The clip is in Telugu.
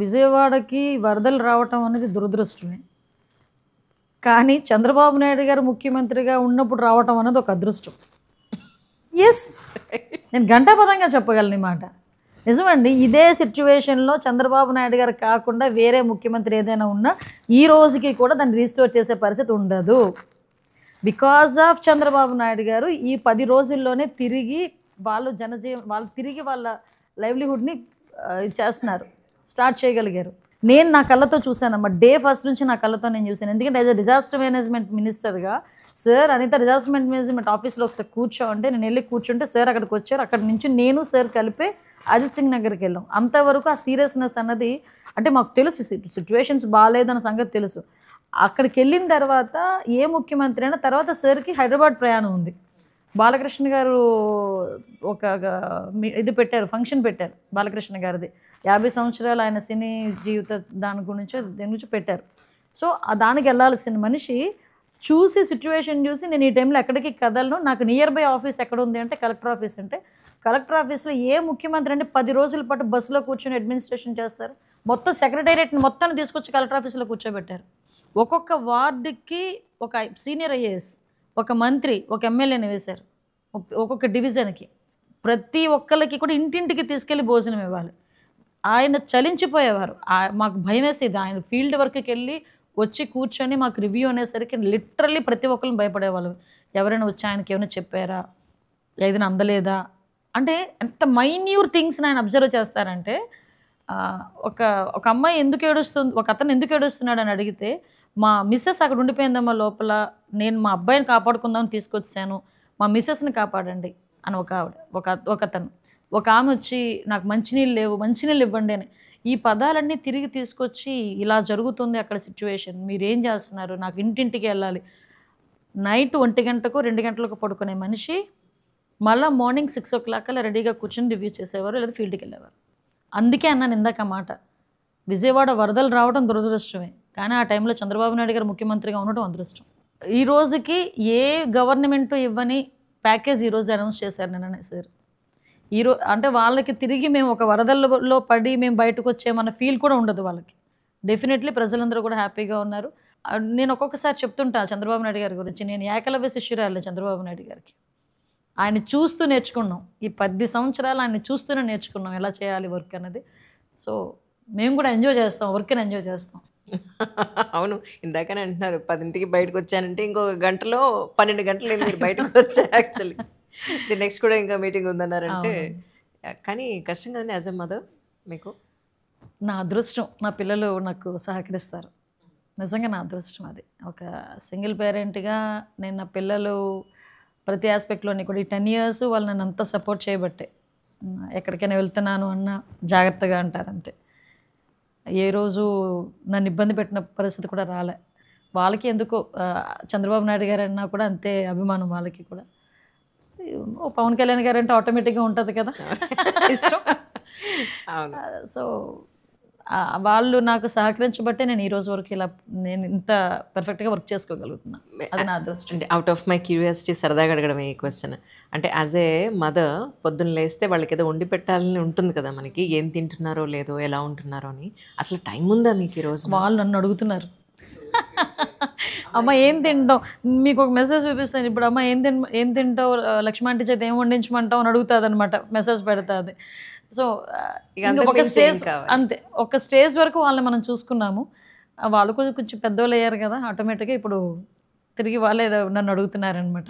విజయవాడకి వరదలు రావటం అనేది దురదృష్టమే. కానీ చంద్రబాబు నాయుడు గారు ముఖ్యమంత్రిగా ఉన్నప్పుడు రావటం అనేది ఒక అదృష్టం. ఎస్, నేను ఘంటాపథంగా చెప్పగలను ఈ మాట. నిజమండి. ఇదే సిచ్యువేషన్లో చంద్రబాబు నాయుడు గారు కాకుండా వేరే ముఖ్యమంత్రి ఏదైనా ఉన్నా ఈ రోజుకి కూడా దాన్ని రీస్టోర్ చేసే పరిస్థితి ఉండదు. బికాజ్ ఆఫ్ చంద్రబాబు నాయుడు గారు ఈ 10 రోజుల్లోనే తిరిగి వాళ్ళు తిరిగి వాళ్ళ లైవ్లీహుడ్ని చేస్తున్నారు, స్టార్ట్ చేయగలిగారు. నేను నా కళ్ళతో చూశానమ్మా. డే ఫస్ట్ నుంచి నా కళ్ళతో నేను చూశాను. ఎందుకంటే యాజ్ అ డిజాస్టర్ మేనేజ్మెంట్ మినిస్టర్గా సార్ అనిత డిజాస్టర్ మేనేజ్మెంట్ ఆఫీస్లో ఒకసారి కూర్చోంటే నేను వెళ్ళి కూర్చుంటే సార్ అక్కడికి వచ్చారు. అక్కడి నుంచి నేను సార్ కలిపి అజిత్ సింగ్ నగర్కి వెళ్ళాం. అంతవరకు ఆ సీరియస్నెస్ అన్నది అంటే మాకు తెలుసు, సిచ్యువేషన్స్ బాగాలేదన్న సంగతి తెలుసు. అక్కడికి వెళ్ళిన తర్వాత ఏ ముఖ్యమంత్రి అయినా తర్వాత సార్కి హైదరాబాద్ ప్రయాణం ఉంది. బాలకృష్ణ గారు ఒక ఇది పెట్టారు, ఫంక్షన్ పెట్టారు బాలకృష్ణ గారిది. 50 సంవత్సరాలు ఆయన సినీ జీవిత దేని గురించి పెట్టారు. సో దానికి వెళ్ళాల్సిన మనిషి చూసి సిచ్యువేషన్ చూసి నేను ఈ టైంలో ఎక్కడికి కదలను, నాకు నియర్ బై ఆఫీస్ ఎక్కడ ఉంది అంటే కలెక్టర్ ఆఫీస్. అంటే కలెక్టర్ ఆఫీస్లో ఏ ముఖ్యమంత్రి అంటే 10 రోజుల పాటు బస్సులో కూర్చొని అడ్మినిస్ట్రేషన్ చేస్తారు. మొత్తం సెక్రటేరియట్ని మొత్తాన్ని తీసుకొచ్చి కలెక్టర్ ఆఫీస్లో కూర్చోబెట్టారు. ఒక్కొక్క వార్డుకి ఒక సీనియర్ ఐఏఎస్, ఒక మంత్రి, ఒక ఎమ్మెల్యేని వేశారు. ఒక్కొక్క డివిజన్కి ప్రతి ఒక్కరికి కూడా ఇంటింటికి తీసుకెళ్ళి భోజనం ఇవ్వాలి. ఆయన చలించిపోయేవారు. మాకు భయం వేసేది. ఆయన ఫీల్డ్ వర్క్కి వెళ్ళి వచ్చి కూర్చొని మాకు రివ్యూ అనేసరికి లిటరల్లీ ప్రతి ఒక్కరిని భయపడేవాళ్ళు. ఎవరైనా వచ్చి ఆయనకి ఏమైనా చెప్పారా, ఏదైనా అందలేదా అంటే ఎంత మైన్యూర్ థింగ్స్ని ఆయన అబ్జర్వ్ చేస్తారంటే ఒక అమ్మాయి ఎందుకు ఏడుస్తుంది, ఒక అతను ఎందుకు ఏడుస్తున్నాడు అని అడిగితే మా మిస్సెస్ అక్కడ ఉండిపోయిందమ్మా లోపల, నేను మా అబ్బాయిని కాపాడుకుందామని తీసుకొచ్చాను, మా మిస్సెస్ని కాపాడండి అని ఒకతను. ఒక ఆమె వచ్చి నాకు మంచినీళ్ళు లేవు, మంచినీళ్ళు ఇవ్వండి అని. ఈ పదాలన్నీ తిరిగి తీసుకొచ్చి ఇలా జరుగుతుంది అక్కడ సిచ్యువేషన్, మీరేం చేస్తున్నారు, నాకు ఇంటింటికి వెళ్ళాలి. నైట్ 1 గంటకు 2 గంటలకు పడుకునే మనిషి మళ్ళీ మార్నింగ్ 6 o'clock అలా రెడీగా కూర్చొని రివ్యూ చేసేవారు, లేదా ఫీల్డ్కి వెళ్ళేవారు. అందుకే అన్నాను ఇందాక మాట, విజయవాడ వరదలు రావడం దురదృష్టమే, కానీ ఆ టైంలో చంద్రబాబు నాయుడు గారు ముఖ్యమంత్రిగా ఉండడం అదృష్టం. ఈ రోజుకి ఏ గవర్నమెంట్ ఇవ్వని ప్యాకేజ్ ఈరోజు అనౌన్స్ చేశారు నిన్ననే సార్. అంటే వాళ్ళకి తిరిగి మేము ఒక వరదల్లో పడి మేము బయటకు వచ్చేమన్న ఫీల్ కూడా ఉండదు వాళ్ళకి. డెఫినెట్లీ ప్రజలందరూ కూడా హ్యాపీగా ఉన్నారు. నేను ఒక్కొక్కసారి చెప్తుంటా చంద్రబాబు నాయుడు గారి గురించి, నేను ఏకలవ్య శిష్యురాలే చంద్రబాబు నాయుడు గారికి. ఆయన చూస్తూ నేర్చుకున్నాం. ఈ 10 సంవత్సరాలు ఆయన చూస్తూనే నేర్చుకున్నాం ఎలా చేయాలి వర్క్ అన్నది. సో మేము కూడా ఎంజాయ్ చేస్తాం, వర్క్ని ఎంజాయ్ చేస్తాం. అవును, ఇందాకనే అంటున్నారు 10ంటికి బయటకు వచ్చానంటే ఇంకొక గంటలో 12 గంటలు మీరు బయటకు వచ్చా. యాక్చువల్లీ ది నెక్స్ట్ కూడా ఇంకా మీటింగ్ ఉందన్నారంటే, కానీ కష్టం కదండి యాజ్ ఎ మదర్ మీకు? నా అదృష్టం, నా పిల్లలు నాకు సహకరిస్తారు. నిజంగా నా అదృష్టం అది. ఒక సింగిల్ పేరెంట్గా నేను నా పిల్లలు ప్రతి ఆస్పెక్ట్లోని కూడా ఈ 10 years వాళ్ళు నన్ను అంతా సపోర్ట్ చేయబట్టే. ఎక్కడికైనా వెళ్తున్నాను అన్న జాగ్రత్తగా అంటారు అంతే. ఏ రోజు నన్ను ఇబ్బంది పెట్టిన పరిస్థితి కూడా రాలే. వాళ్ళకి ఎందుకో చంద్రబాబు నాయుడు గారు అన్నా కూడా అంతే అభిమానం వాళ్ళకి కూడా. పవన్ కళ్యాణ్ గారు అంటే ఆటోమేటిక్గా ఉంటుంది కదా ఇష్టం. సో వాళ్ళు నాకు సహకరించబట్టే నేను ఈ రోజు వరకు ఇలా నేను ఇంత పర్ఫెక్ట్గా వర్క్ చేసుకోగలుగుతున్నా. అది నా అదృష్టం. అంటే అవుట్ ఆఫ్ మై క్యూరియాసిటీ సరదాగా అడగడం ఈ క్వశ్చన్. అంటే యాజ్ ఏ మదర్ పొద్దున్న లేస్తే వాళ్ళకి ఏదో వండి పెట్టాలని ఉంటుంది కదా మనకి, ఏం తింటున్నారో లేదో ఎలా ఉంటున్నారో అని. అసలు టైం ఉందా మీకు ఈరోజు? వాళ్ళు నన్ను అడుగుతున్నారు, అమ్మ ఏం తింటావు, మీకు ఒక మెసేజ్ చూపిస్తాను ఇప్పుడు, అమ్మ ఏం తింటావు లక్ష్మాంటి చేత ఏం వండించమంటావు అని అడుగుతుంది అనమాట, మెసేజ్ పెడుతుంది. సో ఒక స్టేజ్ అంతే, ఒక స్టేజ్ వరకు వాళ్ళని మనం చూసుకున్నాము. వాళ్ళు కొంచెం పెద్దోళ్ళు అయ్యారు కదా, ఆటోమేటిక్గా ఇప్పుడు తిరిగి వాళ్ళే నన్ను అడుగుతున్నారనమాట.